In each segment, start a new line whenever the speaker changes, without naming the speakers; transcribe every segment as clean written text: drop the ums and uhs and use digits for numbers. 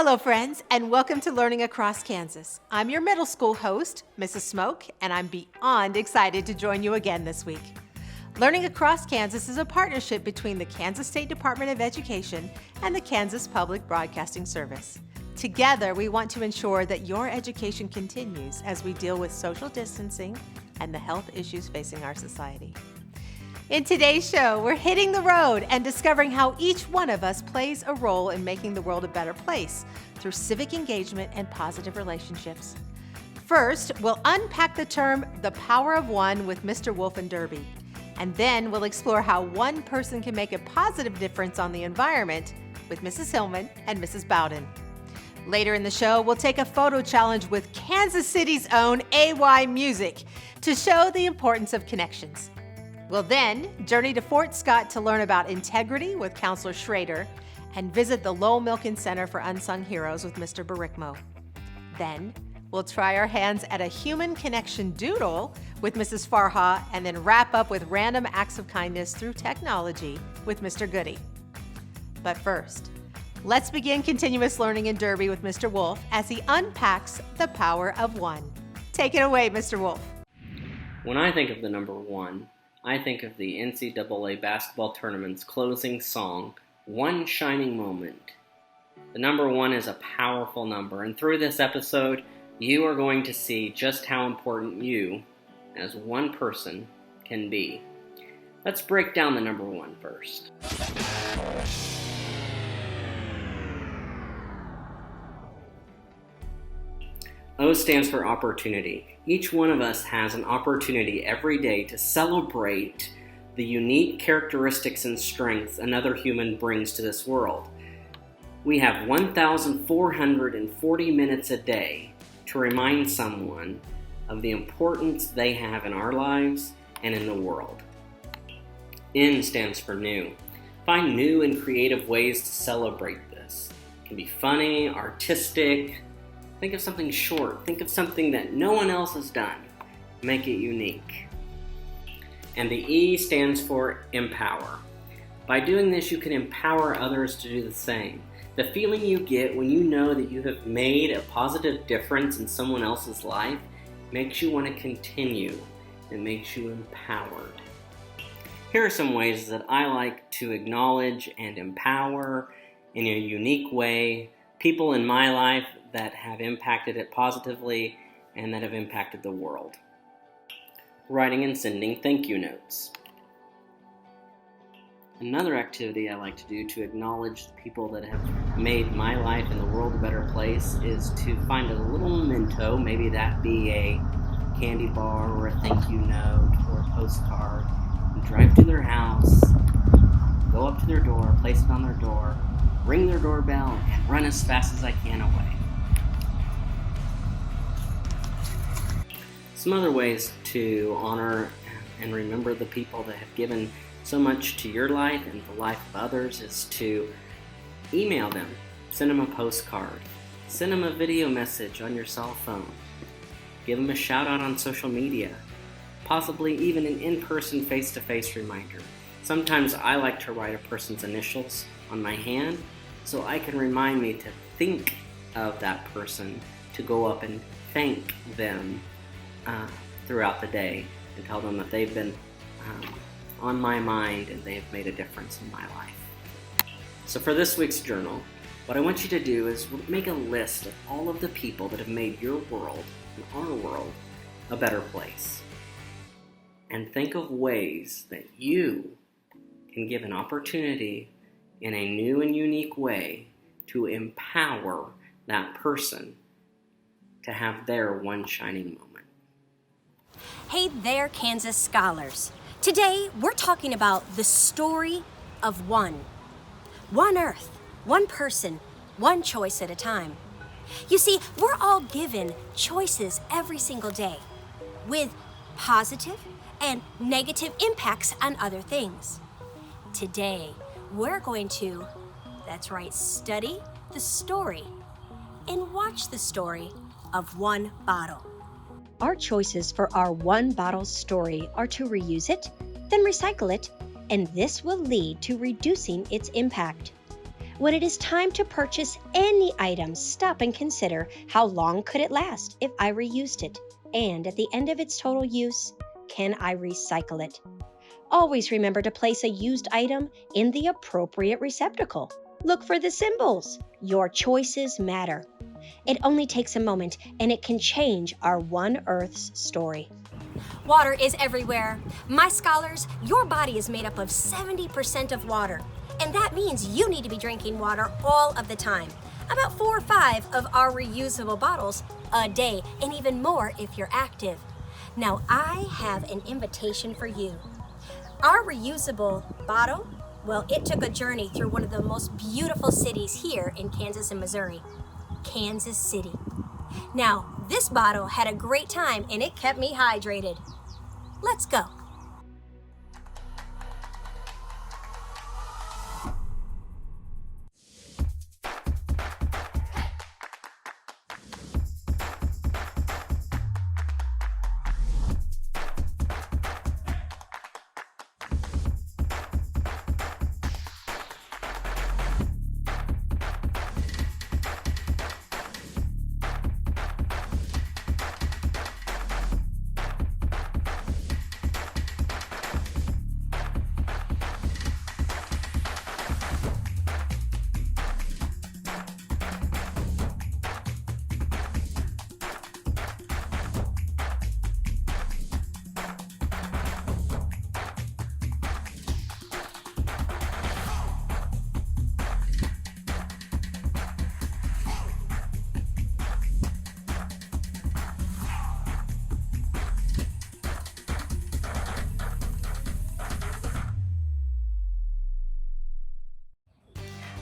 Hello, friends, and welcome to Learning Across Kansas. I'm your middle school host, Mrs. Smoke, and I'm beyond excited to join you again this week. Learning Across Kansas is a partnership between the Kansas State Department of Education and the Kansas Public Broadcasting Service. Together, we want to ensure that your education continues as we deal with social distancing and the health issues facing our society. In today's show, we're hitting the road and discovering how each one of us plays a role in making the world a better place through civic engagement and positive relationships. First, we'll unpack the term the power of one with Mr. Wolf and Derby, and then we'll explore how one person can make a positive difference on the environment with Mrs. Hillman and Mrs. Bowden. Later in the show, we'll take a photo challenge with Kansas City's own AY Music to show the importance of connections. We'll then journey to Fort Scott to learn about integrity with Counselor Schrader and visit the Lowell Milken Center for Unsung Heroes with Mr. Barrickmo. Then we'll try our hands at a human connection doodle with Mrs. Farha and then wrap up with random acts of kindness through technology with Mr. Goody. But first, let's begin continuous learning in Derby with Mr. Wolf as he unpacks the power of one. Take it away, Mr. Wolf.
When I think of the number one, I think of the NCAA basketball tournament's closing song, One Shining Moment. The number one is a powerful number, and through this episode, you are going to see just how important you, as one person, can be. Let's break down the number one first. O stands for opportunity. Each one of us has an opportunity every day to celebrate the unique characteristics and strengths another human brings to this world. We have 1,440 minutes a day to remind someone of the importance they have in our lives and in the world. N stands for new. Find new and creative ways to celebrate this. It can be funny, artistic. Think of something short. Think of something that no one else has done. Make it unique. And the E stands for empower. By doing this, you can empower others to do the same. The feeling you get when you know that you have made a positive difference in someone else's life makes you want to continue. It makes you empowered. Here are some ways that I like to acknowledge and empower in a unique way people in my life that have impacted it positively and that have impacted the world. Writing and sending thank you notes. Another activity I like to do to acknowledge the people that have made my life and the world a better place is to find a little memento, maybe that be a candy bar or a thank you note or a postcard, and drive to their house, go up to their door, place it on their door, ring their doorbell, and run as fast as I can away. Some other ways to honor and remember the people that have given so much to your life and the life of others is to email them, send them a postcard, send them a video message on your cell phone, give them a shout out on social media, possibly even an in-person face-to-face reminder. Sometimes I like to write a person's initials on my hand so I can remind me to think of that person, to go up and thank them throughout the day and tell them that they've been on my mind and they've made a difference in my life. So for this week's journal, what I want you to do is make a list of all of the people that have made your world and our world a better place. And think of ways that you can give an opportunity in a new and unique way to empower that person to have their one shining moment.
Hey there, Kansas scholars. Today, we're talking about the story of one. One Earth, one person, one choice at a time. You see, we're all given choices every single day with positive and negative impacts on other things. Today, we're going to, that's right, study the story and watch the story of one bottle.
Our choices for our one bottle story are to reuse it, then recycle it, and this will lead to reducing its impact. When it is time to purchase any item, stop and consider how long could it last if I reused it? And at the end of its total use, can I recycle it? Always remember to place a used item in the appropriate receptacle. Look for the symbols. Your choices matter. It only takes a moment and it can change our One Earth's story.
Water is everywhere. My scholars, your body is made up of 70% of water. And that means you need to be drinking water all of the time. About 4 or 5 of our reusable bottles a day, and even more if you're active. Now, I have an invitation for you. Our reusable bottle, well, it took a journey through one of the most beautiful cities here in Kansas and Missouri, Kansas City. Now, this bottle had a great time and it kept me hydrated. Let's go.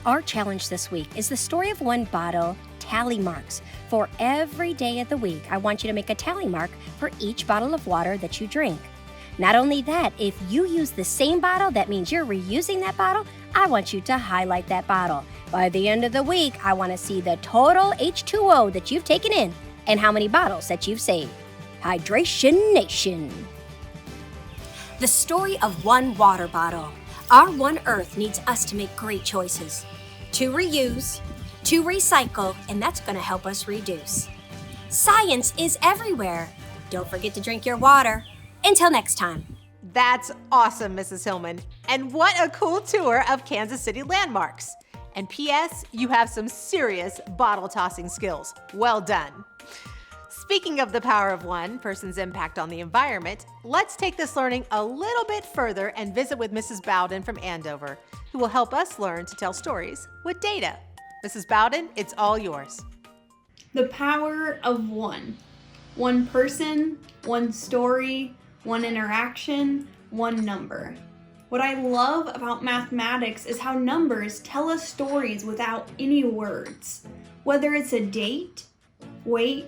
Our challenge this week is the story of one bottle, tally marks. For every day of the week, I want you to make a tally mark for each bottle of water that you drink. Not only that, if you use the same bottle, that means you're reusing that bottle, I want you to highlight that bottle. By the end of the week, I want to see the total H2O that you've taken in and how many bottles that you've saved. Hydration Nation. The story of one water bottle. Our One Earth needs us to make great choices. To reuse, to recycle, and that's going to help us reduce. Science is everywhere. Don't forget to drink your water. Until next time.
That's awesome, Mrs. Hillman. And what a cool tour of Kansas City landmarks. And P.S., you have some serious bottle tossing skills. Well done. Speaking of the power of one person's impact on the environment, let's take this learning a little bit further and visit with Mrs. Bowden from Andover, who will help us learn to tell stories with data. Mrs. Bowden, it's all yours.
The power of one. One person, one story, one interaction, one number. What I love about mathematics is how numbers tell us stories without any words. Whether it's a date, weight,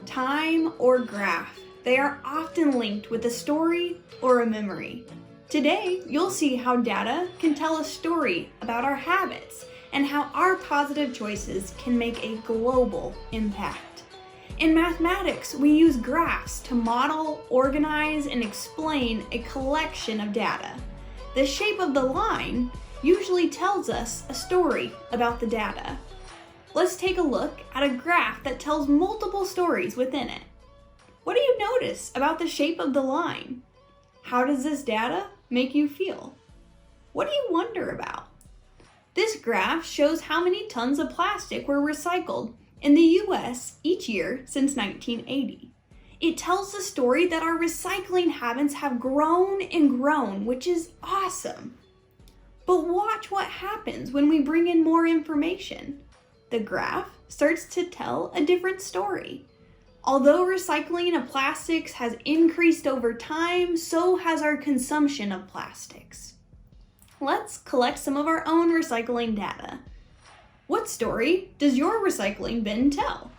time, or graph, they are often linked with a story or a memory. Today, you'll see how data can tell a story about our habits and how our positive choices can make a global impact. In mathematics, we use graphs to model, organize, and explain a collection of data. The shape of the line usually tells us a story about the data. Let's take a look at a graph that tells multiple stories within it. What do you notice about the shape of the line? How does this data make you feel? What do you wonder about? This graph shows how many tons of plastic were recycled in the US each year since 1980. It tells the story that our recycling habits have grown and grown, which is awesome. But watch what happens when we bring in more information. The graph starts to tell a different story. Although recycling of plastics has increased over time, so has our consumption of plastics. Let's collect some of our own recycling data. What story does your recycling bin tell?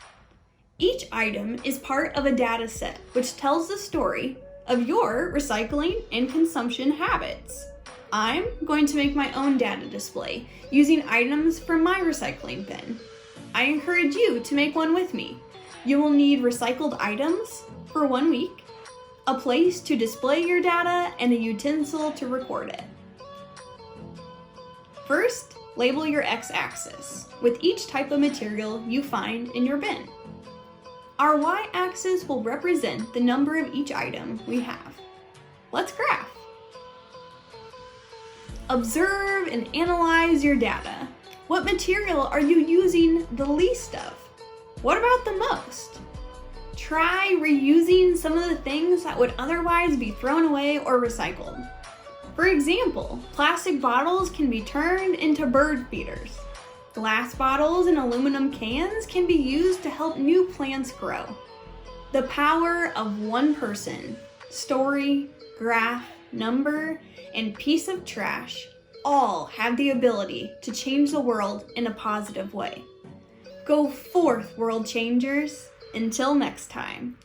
Each item is part of a data set which tells the story of your recycling and consumption habits. I'm going to make my own data display using items from my recycling bin. I encourage you to make one with me. You will need recycled items for 1 week, a place to display your data, and a utensil to record it. First, Label your x-axis with each type of material you find in your bin. Our y-axis will represent the number of each item we have. Let's graph. Observe and analyze your data. What material are you using the least of? What about the most? Try reusing some of the things that would otherwise be thrown away or recycled. For example, plastic bottles can be turned into bird feeders. Glass bottles and aluminum cans can be used to help new plants grow. The power of one person, story, graph, number, and piece of trash all have the ability to change the world in a positive way. Go forth, world changers. Until next time.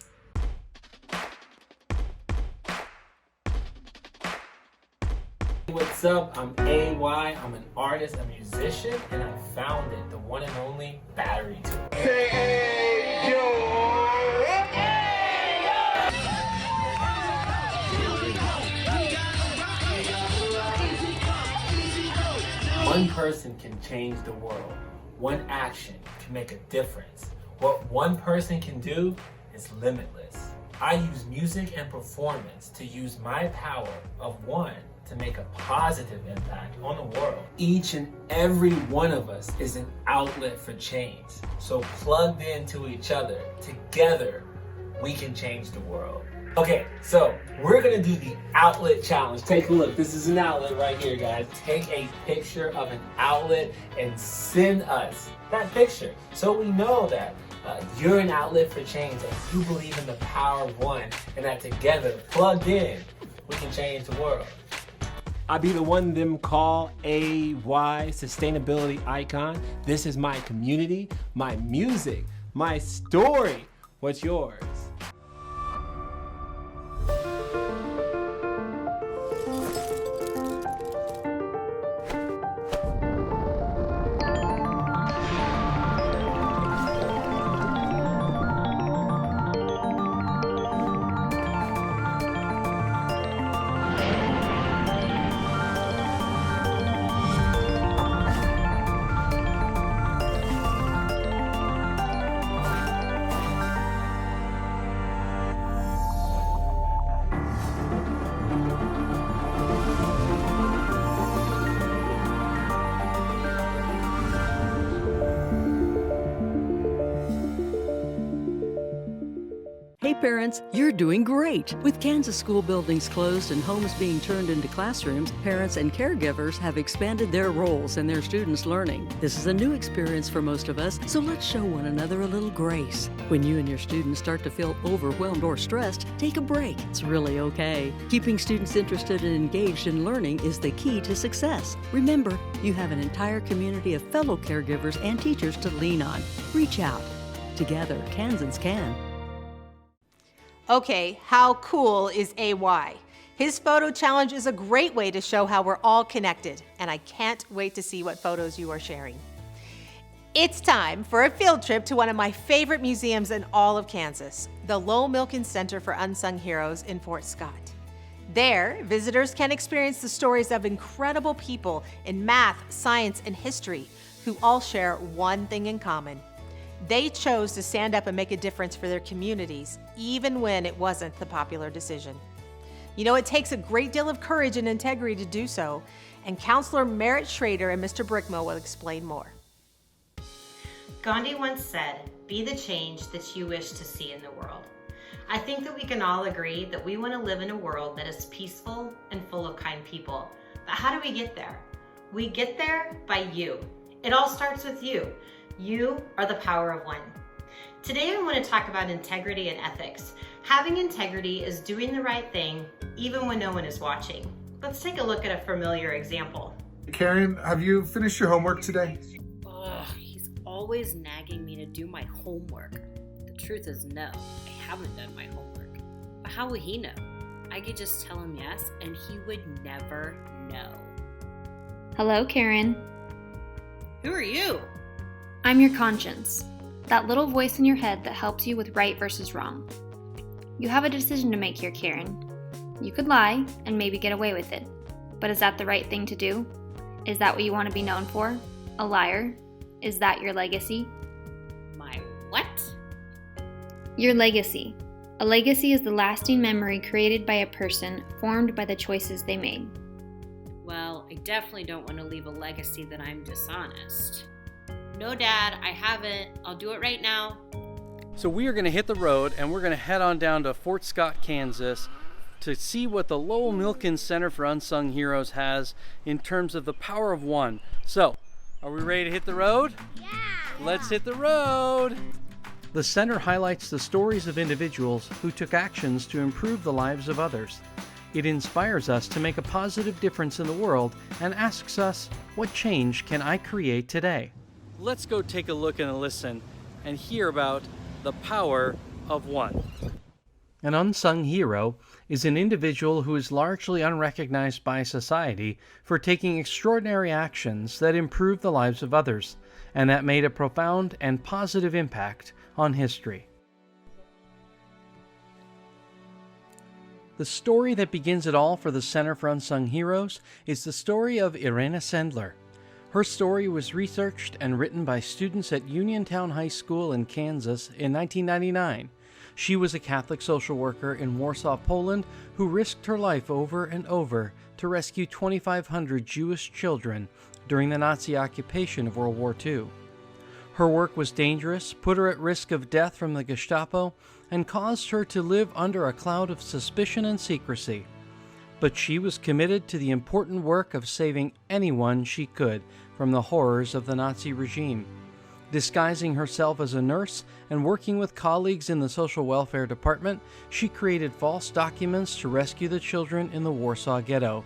What's up? I'm AY. I'm an artist, a musician, and I founded the one and only Battery Tool. Say hey, yo. One person can change the world. One action can make a difference. What one person can do is limitless. I use music and performance to use my power of one to make a positive impact on the world. Each and every one of us is an outlet for change. So plugged into each other, together, we can change the world. Okay, so we're gonna do the outlet challenge. Take a look, this is an outlet right here, guys. Take a picture of an outlet and send us that picture so we know that you're an outlet for change and you believe in the power of one and that together, plugged in, we can change the world. I be the one them call AY sustainability icon. This is my community, my music, my story. What's yours?
Hey parents, you're doing great! With Kansas school buildings closed and homes being turned into classrooms, parents and caregivers have expanded their roles in their students' learning. This is a new experience for most of us, so let's show one another a little grace. When you and your students start to feel overwhelmed or stressed, take a break. It's really okay. Keeping students interested and engaged in learning is the key to success. Remember, you have an entire community of fellow caregivers and teachers to lean on. Reach out. Together, Kansans can.
Okay, how cool is AY? His photo challenge is a great way to show how we're all connected, and I can't wait to see what photos you are sharing. It's time for a field trip to one of my favorite museums in all of Kansas, the Lowell Milken Center for Unsung Heroes in Fort Scott. There, visitors can experience the stories of incredible people in math, science, and history who all share one thing in common. They chose to stand up and make a difference for their communities, even when it wasn't the popular decision. You know, it takes a great deal of courage and integrity to do so, and Counselor Merritt Schrader and Mr. Brickmo will explain more.
Gandhi once said, "Be the change that you wish to see in the world." I think that we can all agree that we want to live in a world that is peaceful and full of kind people. But how do we get there? We get there by you. It all starts with you. You are the power of one. Today I want to talk about integrity and ethics. Having integrity is doing the right thing even when no one is watching. Let's take a look at a familiar example.
Karen, have you finished your homework today?
Ugh, he's always nagging me to do my homework. The truth is no, I haven't done my homework. But how would he know? I could just tell him yes and he would never know.
Hello, Karen.
Who are you?
I'm your conscience, that little voice in your head that helps you with right versus wrong. You have a decision to make here, Karen. You could lie and maybe get away with it, but is that the right thing to do? Is that what you want to be known for? A liar? Is that your legacy?
My what?
Your legacy. A legacy is the lasting memory created by a person formed by the choices they made.
Well, I definitely don't want to leave a legacy that I'm dishonest. No, Dad, I haven't. I'll do it right now.
So we are going to hit the road and we're going to head on down to Fort Scott, Kansas to see what the Lowell Milken Center for Unsung Heroes has in terms of the power of one. So, are we ready to hit the road?
Yeah!
Let's hit the road! The center highlights the stories of individuals who took actions to improve the lives of others. It inspires us to make a positive difference in the world and asks us, what change can I create today? Let's go take a look and listen and hear about the power of one. An unsung hero is an individual who is largely unrecognized by society for taking extraordinary actions that improve the lives of others and that made a profound and positive impact on history. The story that begins it all for the Center for Unsung Heroes is the story of Irena Sendler. Her story was researched and written by students at Uniontown High School in Kansas in 1999. She was a Catholic social worker in Warsaw, Poland, who risked her life over and over to rescue 2,500 Jewish children during the Nazi occupation of World War II. Her work was dangerous, put her at risk of death from the Gestapo, and caused her to live under a cloud of suspicion and secrecy. But she was committed to the important work of saving anyone she could from the horrors of the Nazi regime. Disguising herself as a nurse and working with colleagues in the social welfare department, she created false documents to rescue the children in the Warsaw Ghetto.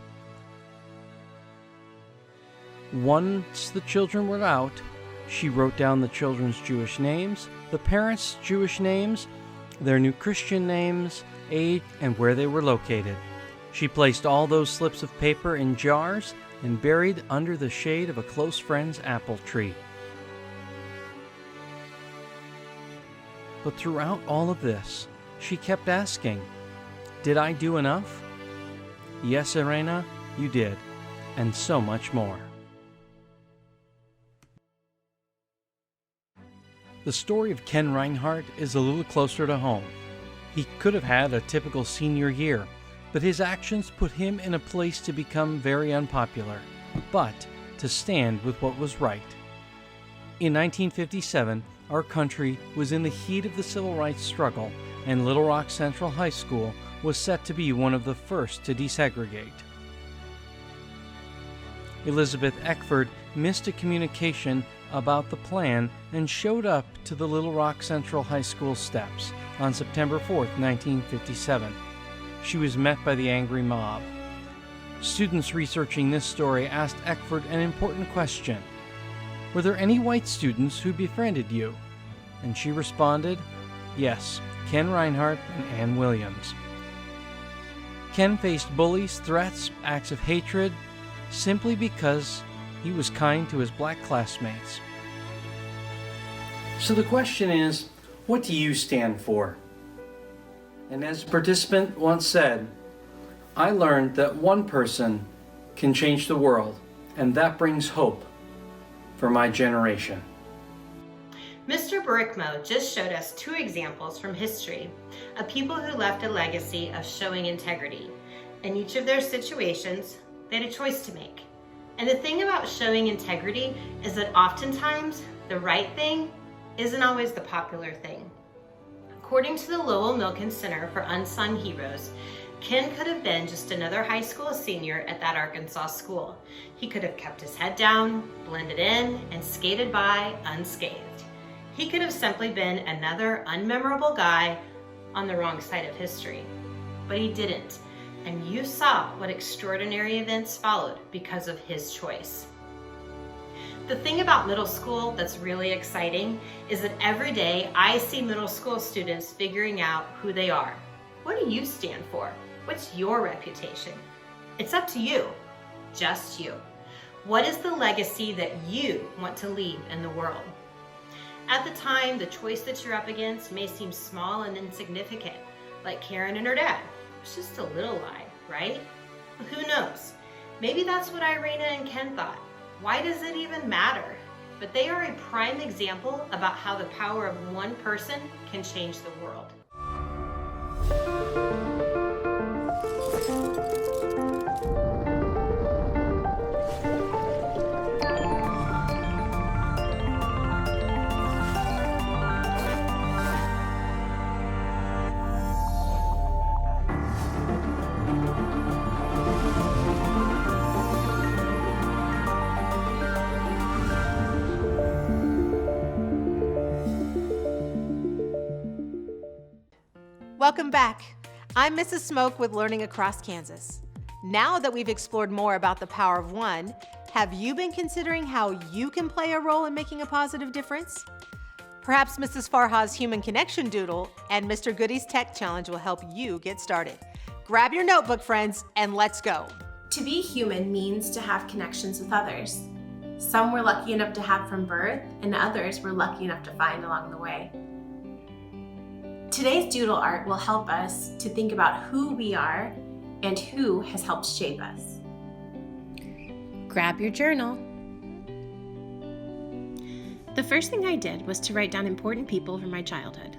Once the children were out, she wrote down the children's Jewish names, the parents' Jewish names, their new Christian names, age, and where they were located. She placed all those slips of paper in jars and buried under the shade of a close friend's apple tree. But throughout all of this, she kept asking, did I do enough? Yes, Irena, you did, and so much more. The story of Ken Reinhardt is a little closer to home. He could have had a typical senior year, but his actions put him in a place to become very unpopular, but to stand with what was right. In 1957, our country was in the heat of the civil rights struggle, and Little Rock Central High School was set to be one of the first to desegregate. Elizabeth Eckford missed a communication about the plan and showed up to the Little Rock Central High School steps on September 4th, 1957. She was met by the angry mob. Students researching this story asked Eckford an important question. Were there any white students who befriended you? And she responded, yes, Ken Reinhardt and Ann Williams. Ken faced bullies, threats, acts of hatred, simply because he was kind to his black classmates. So the question is, what do you stand for? And as a participant once said, I learned that one person can change the world, and that brings hope for my generation.
Mr. Brickmo just showed us 2 examples from history of people who left a legacy of showing integrity. In each of their situations, they had a choice to make. And the thing about showing integrity is that oftentimes the right thing isn't always the popular thing. According to the Lowell Milken Center for Unsung Heroes, Ken could have been just another high school senior at that Arkansas school. He could have kept his head down, blended in, and skated by unscathed. He could have simply been another unmemorable guy on the wrong side of history. But he didn't, and you saw what extraordinary events followed because of his choice. The thing about middle school that's really exciting is that every day I see middle school students figuring out who they are. What do you stand for? What's your reputation? It's up to you, just you. What is the legacy that you want to leave in the world? At the time, the choice that you're up against may seem small and insignificant, like Karen and her dad. It's just a little lie, right? But who knows? Maybe that's what Irena and Ken thought. Why does it even matter? But they are a prime example about how the power of one person can change the world.
Welcome back. I'm Mrs. Smoke with Learning Across Kansas. Now that we've explored more about the power of one, have you been considering how you can play a role in making a positive difference? Perhaps Mrs. Farha's Human Connection Doodle and Mr. Goody's Tech Challenge will help you get started. Grab your notebook, friends, and let's go.
To be human means to have connections with others. Some we're lucky enough to have from birth, and others we're lucky enough to find along the way. Today's doodle art will help us to think about who we are and who has helped shape us.
Grab your journal. The first thing I did was to write down important people from my childhood.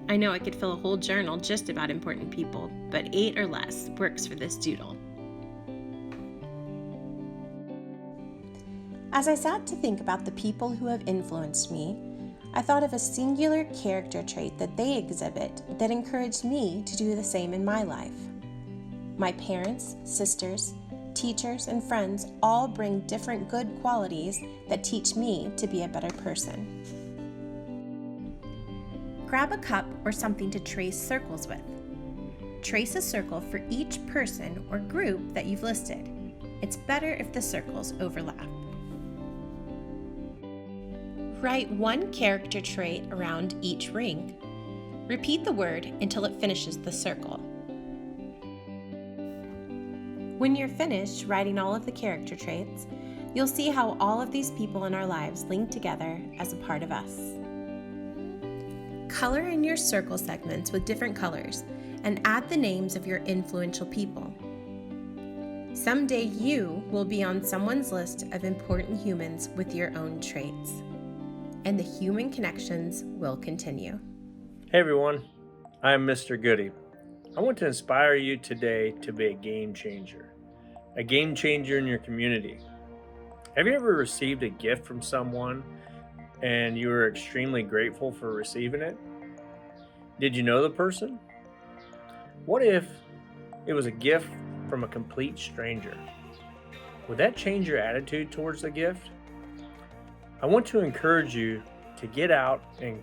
I know I could fill a whole journal just about important people, but 8 or less works for this doodle.
As I sat to think about the people who have influenced me, I thought of a singular character trait that they exhibit that encouraged me to do the same in my life. My parents, sisters, teachers, and friends all bring different good qualities that teach me to be a better person. Grab a cup or something to trace circles with. Trace a circle for each person or group that you've listed. It's better if the circles overlap. Write one character trait around each ring. Repeat the word until it finishes the circle. When you're finished writing all of the character traits, you'll see how all of these people in our lives link together as a part of us. Color in your circle segments with different colors and add the names of your influential people. Someday you will be on someone's list of important humans with your own traits, and the human connections will continue.
Hey everyone, I'm Mr. Goody. I want to inspire you today to be a game changer in your community. Have you ever received a gift from someone and you were extremely grateful for receiving it? Did you know the person? What if it was a gift from a complete stranger? Would that change your attitude towards the gift? I want to encourage you to get out and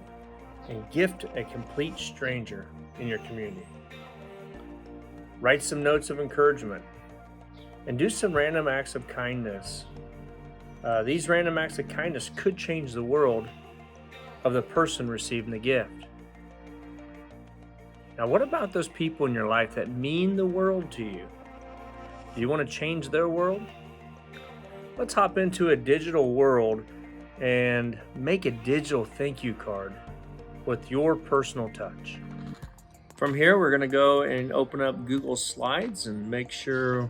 gift a complete stranger in your community. Write some notes of encouragement and do some random acts of kindness. These random acts of kindness could change the world of the person receiving the gift. Now, what about those people in your life that mean the world to you? Do you want to change their world? Let's hop into a digital world and make a digital thank you card with your personal touch. From here, we're going to go and open up Google Slides and make sure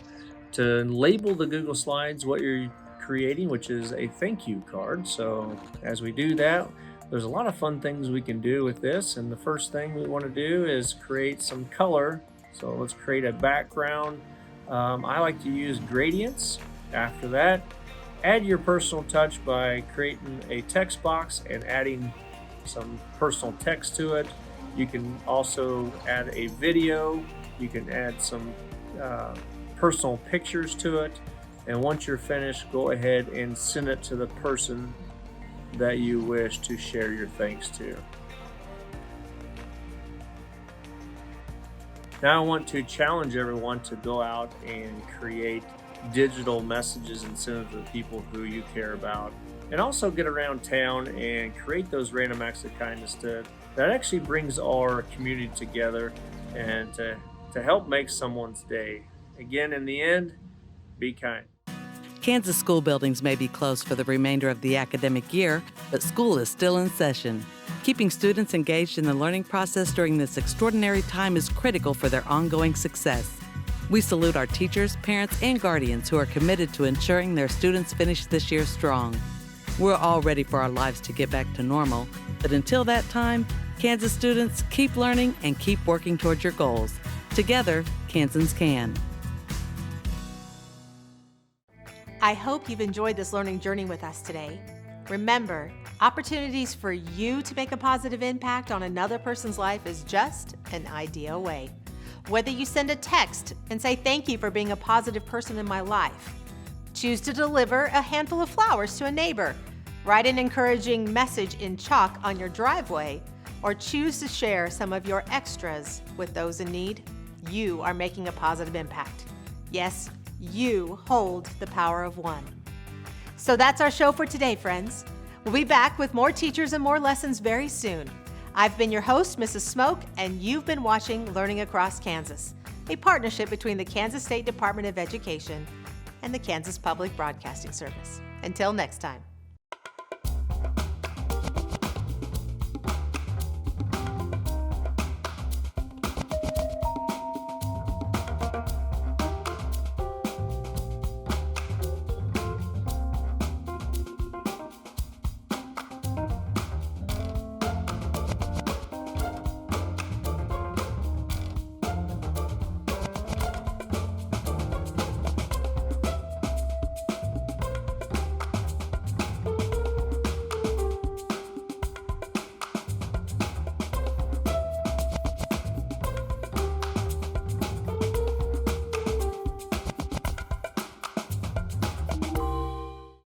to label the Google Slides what you're creating, which is a thank you card. So as we do that, there's a lot of fun things we can do with this. And the first thing we want to do is create some color. So let's create a background. I like to use gradients. After that, add your personal touch by creating a text box and adding some personal text to it. You can also add a video. You can add some personal pictures to it. And once you're finished, go ahead and send it to the person that you wish to share your thanks to. Now I want to challenge everyone to go out and create digital messages and send them to the people who you care about, and also get around town and create those random acts of kindness that actually brings our community together and to help make someone's day. Again, in the end, be kind.
Kansas school buildings may be closed for the remainder of the academic year, but school is still in session. Keeping students engaged in the learning process during this extraordinary time is critical for their ongoing success. We salute our teachers, parents, and guardians who are committed to ensuring their students finish this year strong. We're all ready for our lives to get back to normal, but until that time, Kansas students, keep learning and keep working towards your goals. Together, Kansans can.
I hope you've enjoyed this learning journey with us today. Remember, opportunities for you to make a positive impact on another person's life is just an idea away. Whether you send a text and say thank you for being a positive person in my life, choose to deliver a handful of flowers to a neighbor, write an encouraging message in chalk on your driveway, or choose to share some of your extras with those in need, you are making a positive impact. Yes, you hold the power of one. So that's our show for today, friends. We'll be back with more teachers and more lessons very soon. I've been your host, Mrs. Smoke, and you've been watching Learning Across Kansas, a partnership between the Kansas State Department of Education and the Kansas Public Broadcasting Service. Until next time.